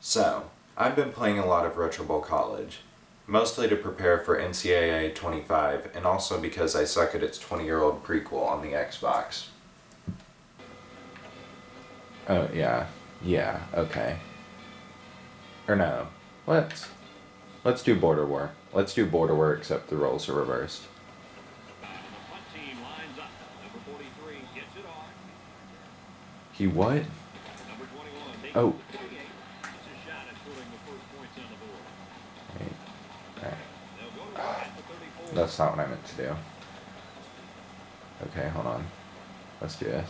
So, I've been playing a lot of Retro Bowl College, mostly to prepare for NCAA 25 and also because I suck at its 20-year-old prequel on the Xbox. Oh, yeah, okay. Or no, let's do Border War. Let's do Border War except the roles are reversed. He what? Oh. That's not what I meant to do. Okay, hold on. Let's do this.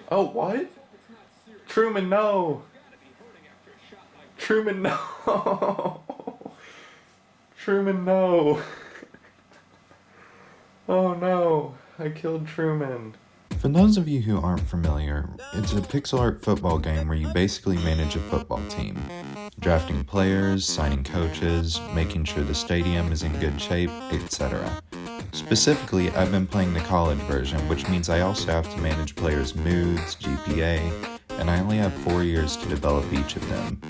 Oh, what? Truman, no! Truman, no! Truman, no! Oh no, I killed Truman. For those of you who aren't familiar, it's a pixel art football game where you basically manage a football team. Drafting players, signing coaches, making sure the stadium is in good shape, etc. Specifically, I've been playing the college version, which means I also have to manage players' moods, GPA, and I only have 4 years to develop each of them.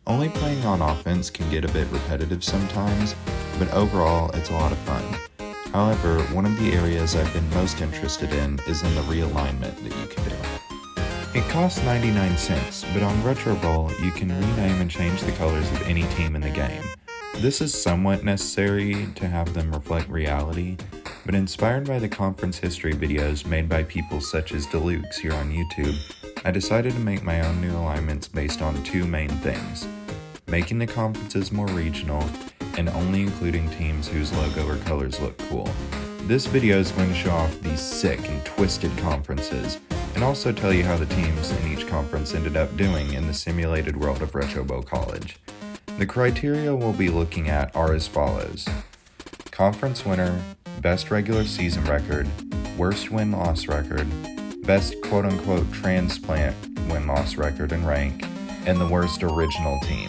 Only playing on offense can get a bit repetitive sometimes, but overall it's a lot of fun. However, one of the areas I've been most interested in is in the realignment that you can do. It costs 99 cents, but on Retro Bowl you can rename and change the colors of any team in the game. This is somewhat necessary to have them reflect reality, but inspired by the conference history videos made by people such as Deluxe here on YouTube, I decided to make my own new alignments based on two main things: making the conferences more regional, and only including teams whose logo or colors look cool. This video is going to show off these sick and twisted conferences, and also tell you how the teams in each conference ended up doing in the simulated world of Retro Bowl College. The criteria we'll be looking at are as follows: conference winner, best regular season record, worst win-loss record, best quote-unquote transplant win-loss record and rank, and the worst original team.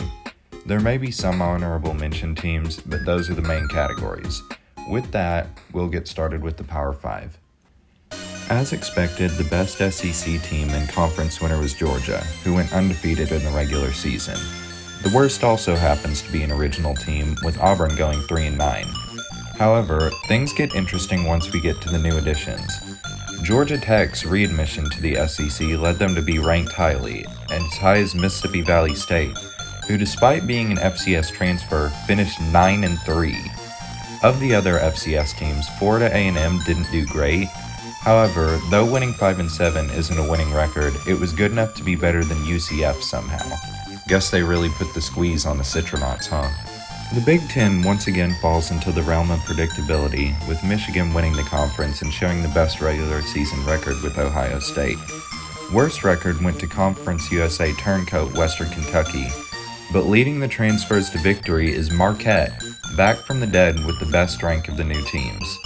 There may be some honorable mention teams, but those are the main categories. With that, we'll get started with the Power 5. As expected, the best SEC team and conference winner was Georgia, who went undefeated in the regular season. The worst also happens to be an original team, with Auburn going 3-9. However, things get interesting once we get to the new additions. Georgia Tech's readmission to the SEC led them to be ranked highly, and as high as Mississippi Valley State, who despite being an FCS transfer, finished 9-3. Of the other FCS teams, Florida A&M didn't do great. However, though winning 5-7 isn't a winning record, it was good enough to be better than UCF somehow. Guess they really put the squeeze on the Citronauts, huh? The Big Ten once again falls into the realm of predictability, with Michigan winning the conference and showing the best regular season record with Ohio State. Worst record went to Conference USA turncoat Western Kentucky, but leading the transfers to victory is Marquette, back from the dead with the best rank of the new teams.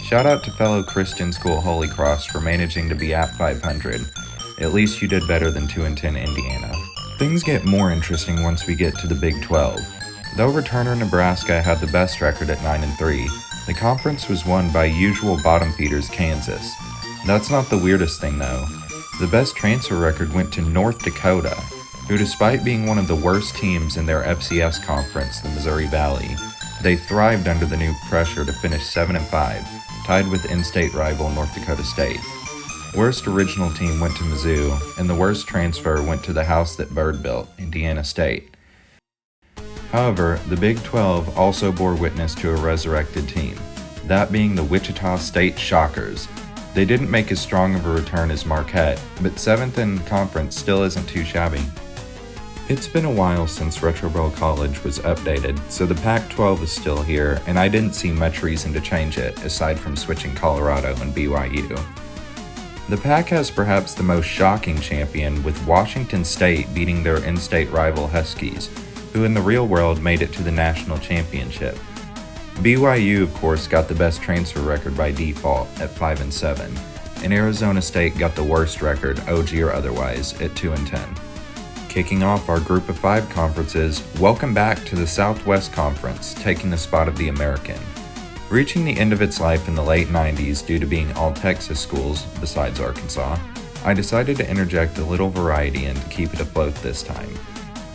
Shout out to fellow Christian school Holy Cross for managing to be at 500. At least you did better than 2-10 Indiana. Things get more interesting once we get to the Big 12. Though returner Nebraska had the best record at 9-3, the conference was won by usual bottom feeders Kansas. That's not the weirdest thing though. The best transfer record went to North Dakota, who despite being one of the worst teams in their FCS conference, the Missouri Valley, they thrived under the new pressure to finish 7-5, tied with in-state rival North Dakota State. Worst original team went to Mizzou, and the worst transfer went to the house that Bird built, Indiana State. However, the Big 12 also bore witness to a resurrected team, that being the Wichita State Shockers. They didn't make as strong of a return as Marquette, but 7th in conference still isn't too shabby. It's been a while since Retro Bowl College was updated, so the Pac-12 is still here, and I didn't see much reason to change it, aside from switching Colorado and BYU. The Pac has perhaps the most shocking champion, with Washington State beating their in-state rival Huskies, who in the real world made it to the national championship. BYU, of course, got the best transfer record by default at 5-7, and Arizona State got the worst record, OG or otherwise, at 2-10. Kicking off our Group of 5 conferences, welcome back to the Southwest Conference, taking the spot of the American. Reaching the end of its life in the late 90s due to being all Texas schools, besides Arkansas, I decided to interject a little variety and to keep it afloat this time.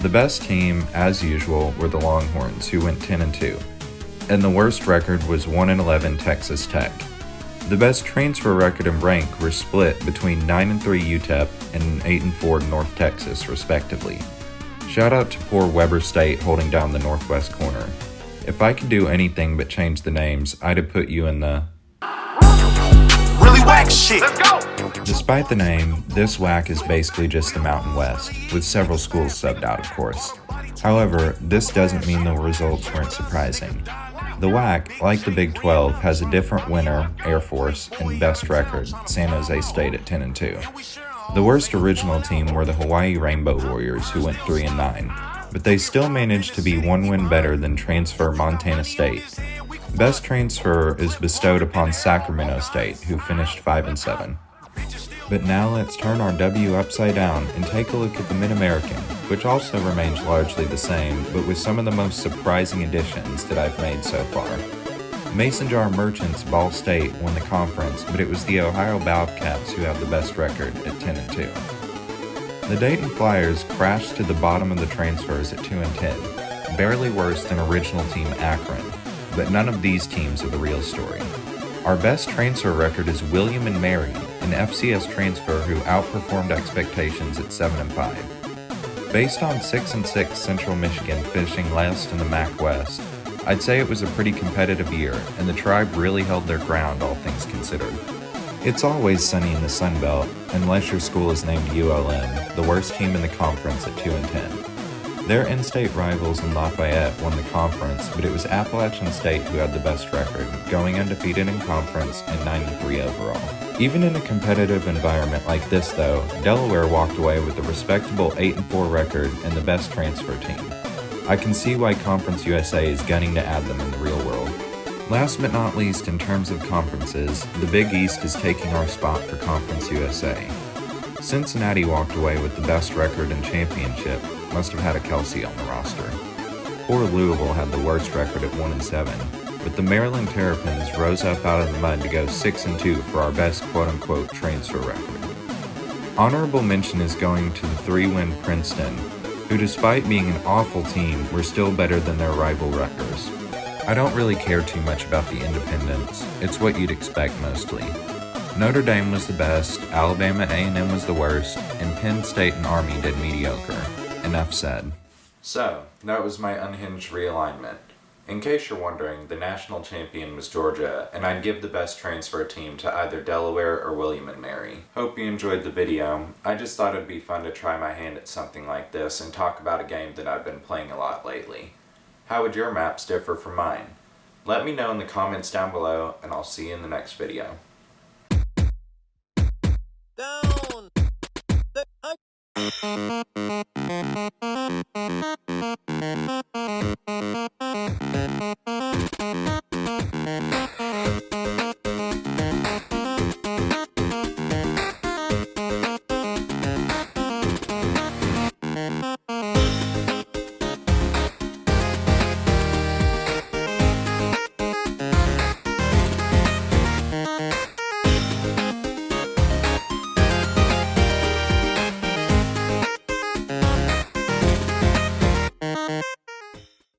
The best team, as usual, were the Longhorns, who went 10-2, and the worst record was 1-11 Texas Tech. The best transfer record and rank were split between 9-3 UTEP and 8-4 North Texas, respectively. Shout out to poor Weber State holding down the northwest corner. If I could do anything but change the names, I'd have put you in the really whack shit. Let's go! Despite the name, this whack is basically just the Mountain West, with several schools subbed out, of course. However, this doesn't mean the results weren't surprising. The WAC, like the Big 12, has a different winner, Air Force, and best record, San Jose State at 10-2. The worst original team were the Hawaii Rainbow Warriors, who went 3-9. But they still managed to be one win better than transfer Montana State. Best transfer is bestowed upon Sacramento State, who finished 5-7. But now let's turn our W upside down and take a look at the Mid-American, which also remains largely the same, but with some of the most surprising additions that I've made so far. Mason Jar Merchants Ball State won the conference, but it was the Ohio Bobcats who had the best record at 10-2. The Dayton Flyers crashed to the bottom of the transfers at 2-10, barely worse than original team Akron, but none of these teams are the real story. Our best transfer record is William and Mary, an FCS transfer who outperformed expectations at 7-5. Based on 6-6 Central Michigan finishing last in the MAC West, I'd say it was a pretty competitive year, and the Tribe really held their ground, all things considered. It's always sunny in the Sun Belt, unless your school is named ULM, the worst team in the conference at 2-10. Their in-state rivals in Lafayette won the conference, but it was Appalachian State who had the best record, going undefeated in conference and 93 overall. Even in a competitive environment like this though, Delaware walked away with a respectable 8-4 record and the best transfer team. I can see why Conference USA is gunning to add them in the real world. Last but not least, in terms of conferences, the Big East is taking our spot for Conference USA. Cincinnati walked away with the best record and championship, must have had a Kelsey on the roster. Poor Louisville had the worst record at 1-7, but the Maryland Terrapins rose up out of the mud to go 6-2 for our best quote-unquote transfer record. Honorable mention is going to the 3-win Princeton, who despite being an awful team, were still better than their rival Rutgers. I don't really care too much about the independents, it's what you'd expect mostly. Notre Dame was the best, Alabama A&M was the worst, and Penn State and Army did mediocre. Enough said. So, that was my unhinged realignment. In case you're wondering, the national champion was Georgia, and I'd give the best transfer team to either Delaware or William and Mary. Hope you enjoyed the video. I just thought it'd be fun to try my hand at something like this and talk about a game that I've been playing a lot lately. How would your maps differ from mine? Let me know in the comments down below, and I'll see you in the next video. Down.